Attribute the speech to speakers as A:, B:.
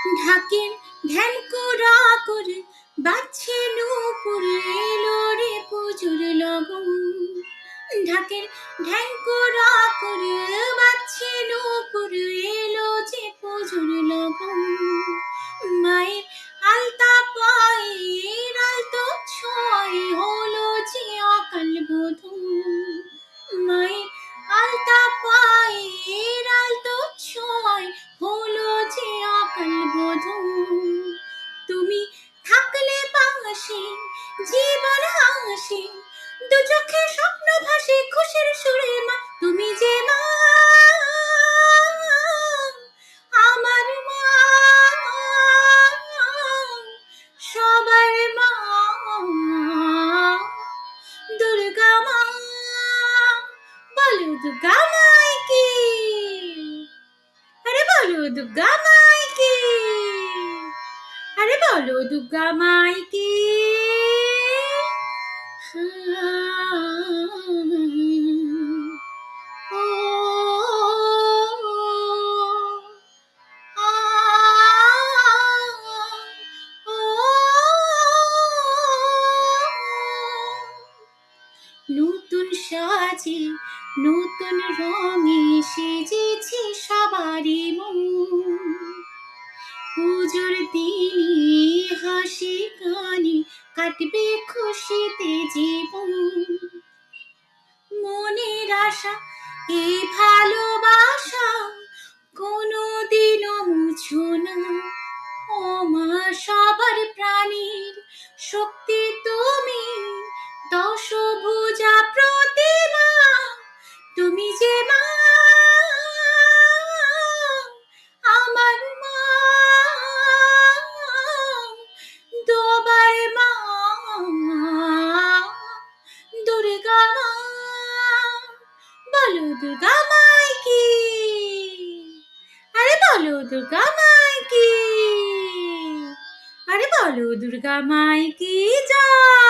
A: ঢাকের ধ্যান করা করে বাজছে নূপুর, এলো রে পুজোর লগন। ঢাকের ধ্যান করা করে বাজছে নূপুর, এলো যে পুজোর লগন। মায়ের আলতা পায়ের আলতো ছোঁয়ায় হলো যে অকাল বোধন। মায়ের আলতা পায়ের আলতো ছোঁয়ায় হলো যে অকাল বোধন। তুমি থাকলে পাশে জীবন হাসে, দু চোখে স্বপ্ন ভাসে খুশির সুরে মা। তুমি যে মা, আমার মা, সবার মা, দুর্গা মা। বলো দুর্গা মাই কি, আরে বলো দুর্গা মাই কি, আরে বলো দুর্গা মাই কি। নতুন সাজে নতুন রঙে সেজেছে সবারই মন। পুজোর দিনে হাসি গানে কাটবে খুশিতে জীবন। মনের আশা এই ভালোবাসা কোনোদিনও মুছো না। ও মা, সবার প্রাণীর শক্তি তুমি, দশভুজা প্রতিমা। তুমি যে মা, আমার মা, দোবার মা, দুর্গা মা। বলো দুর্গা মাই কি, আরে বলো দুর্গা মাই কি, আরে বলো দুর্গা মাই কি জয়।